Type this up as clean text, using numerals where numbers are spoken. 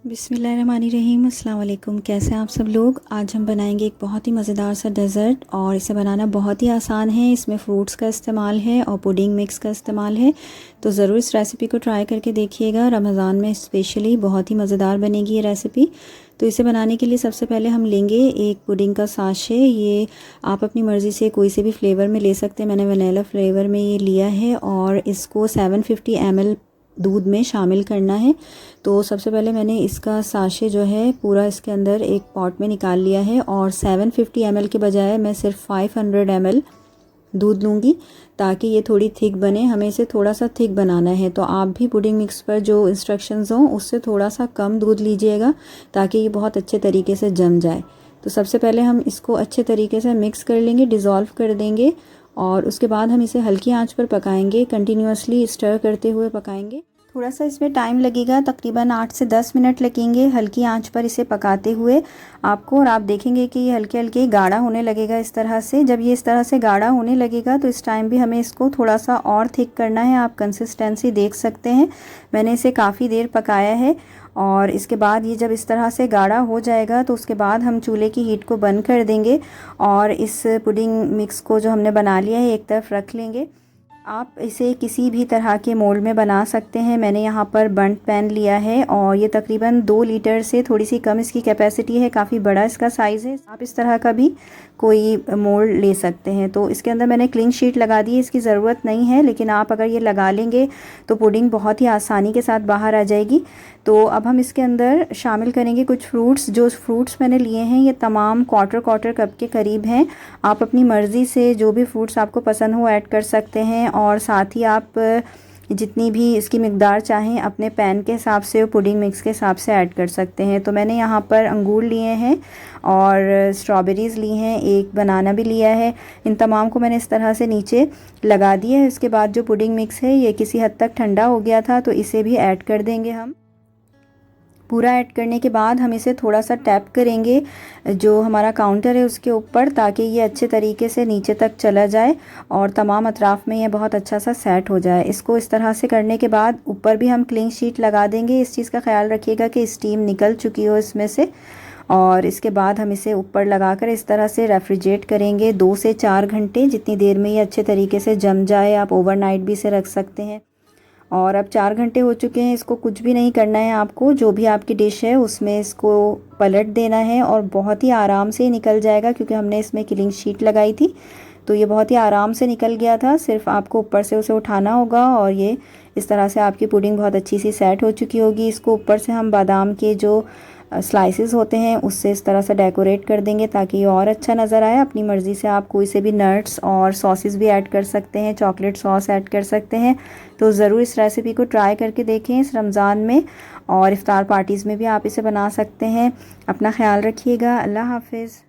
बिस्मिल्लाहिर्रहमानिर्रहीम, अस्सलाम वालेकुम। कैसे हैं आप सब लोग। आज हम बनाएंगे एक बहुत ही मज़ेदार सा डेज़र्ट और इसे बनाना बहुत ही आसान है। इसमें फ्रूट्स का इस्तेमाल है और पुडिंग मिक्स का इस्तेमाल है, तो ज़रूर इस रेसिपी को ट्राई करके देखिएगा। रमज़ान में स्पेशली बहुत ही मज़ेदार बनेगी ये रेसिपी। तो इसे बनाने के लिए सबसे पहले हम लेंगे एक पुडिंग का साशे। ये आप अपनी मर्ज़ी से कोई से भी फ्लेवर में ले सकते हैं। मैंने वनीला फ्लेवर में ये लिया है और इसको 750 ml दूध में शामिल करना है। तो सबसे पहले मैंने इसका साशे जो है पूरा इसके अंदर एक पॉट में निकाल लिया है और 750 ml के बजाय मैं सिर्फ 500 ml दूध लूँगी ताकि ये थोड़ी थिक बने। हमें इसे थोड़ा सा थिक बनाना है, तो आप भी पुडिंग मिक्स पर जो इंस्ट्रक्शंस हों उससे थोड़ा सा कम दूध लीजिएगा ताकि ये बहुत अच्छे तरीके से जम जाए। तो सबसे पहले हम इसको अच्छे तरीके से मिक्स कर लेंगे, डिज़ोल्व कर देंगे और उसके बाद हम इसे हल्की आंच पर पकाएंगे। कंटिन्यूअसली स्टर करते हुए पकाएंगे। थोड़ा सा इसमें टाइम लगेगा, तकरीबन 8 से 10 मिनट लगेंगे हल्की आंच पर इसे पकाते हुए आपको। और आप देखेंगे कि ये हल्के हल्के गाढ़ा होने लगेगा इस तरह से। जब ये इस तरह से गाढ़ा होने लगेगा तो इस टाइम भी हमें इसको थोड़ा सा और थिक करना है। आप कंसिस्टेंसी देख सकते हैं, मैंने इसे काफ़ी देर पकाया है। और इसके बाद ये जब इस तरह से गाढ़ा हो जाएगा तो उसके बाद हम चूल्हे की हीट को बंद कर देंगे और इस पुडिंग मिक्स को जो हमने बना लिया है एक तरफ रख लेंगे। आप इसे किसी भी तरह के मोल्ड में बना सकते हैं। मैंने यहाँ पर बंट पैन लिया है और ये तकरीबन 2 लीटर से थोड़ी सी कम इसकी कैपेसिटी है, काफ़ी बड़ा इसका साइज़ है। आप इस तरह का भी कोई मोल्ड ले सकते हैं। तो इसके अंदर मैंने क्लीन शीट लगा दी है, इसकी ज़रूरत नहीं है, लेकिन आप अगर ये लगा लेंगे तो पुडिंग बहुत ही आसानी के साथ बाहर आ जाएगी। तो अब हम इसके अंदर शामिल करेंगे कुछ फ्रूट्स। जो फ्रूट्स मैंने लिए हैं ये तमाम क्वार्टर कप के करीब हैं। आप अपनी मर्ज़ी से जो भी फ्रूट्स आपको पसंद हो ऐड कर सकते हैं और साथ ही आप जितनी भी इसकी मिक़दार चाहें अपने पैन के हिसाब से और पुडिंग मिक्स के हिसाब से ऐड कर सकते हैं। तो मैंने यहाँ पर अंगूर लिए हैं और स्ट्रॉबेरीज़ ली हैं, एक बनाना भी लिया है। इन तमाम को मैंने इस तरह से नीचे लगा दिया है। इसके बाद जो पुडिंग मिक्स है ये किसी हद तक ठंडा हो गया था, तो इसे भी ऐड कर देंगे हम। पूरा ऐड करने के बाद हम इसे थोड़ा सा टैप करेंगे जो हमारा काउंटर है उसके ऊपर, ताकि ये अच्छे तरीके से नीचे तक चला जाए और तमाम अतराफ़ में ये बहुत अच्छा सा सेट हो जाए। इसको इस तरह से करने के बाद ऊपर भी हम क्लीन शीट लगा देंगे। इस चीज़ का ख्याल रखिएगा कि स्टीम निकल चुकी हो इसमें से। और इसके बाद हम इसे ऊपर लगाकर इस तरह से रेफ्रिजरेट करेंगे 2 से 4 घंटे, जितनी देर में ये अच्छे तरीके से जम जाए। आप ओवरनाइट भी इसे रख सकते हैं। और अब 4 घंटे हो चुके हैं। इसको कुछ भी नहीं करना है आपको, जो भी आपकी डिश है उसमें इसको पलट देना है और बहुत ही आराम से निकल जाएगा, क्योंकि हमने इसमें क्लीन शीट लगाई थी तो ये बहुत ही आराम से निकल गया था। सिर्फ आपको ऊपर से उसे उठाना होगा और ये इस तरह से आपकी पुडिंग बहुत अच्छी सी सेट हो चुकी होगी। इसको ऊपर से हम बादाम के जो स्लाइसेस होते हैं उससे इस तरह से डेकोरेट कर देंगे ताकि ये और अच्छा नज़र आए। अपनी मर्ज़ी से आप कोई से भी नट्स और सॉसेस भी ऐड कर सकते हैं, चॉकलेट सॉस ऐड कर सकते हैं। तो ज़रूर इस रेसिपी को ट्राई करके देखें इस रमज़ान में, और इफ़्तार पार्टीज़ में भी आप इसे बना सकते हैं। अपना ख्याल रखिएगा। अल्लाह हाफ़िज़।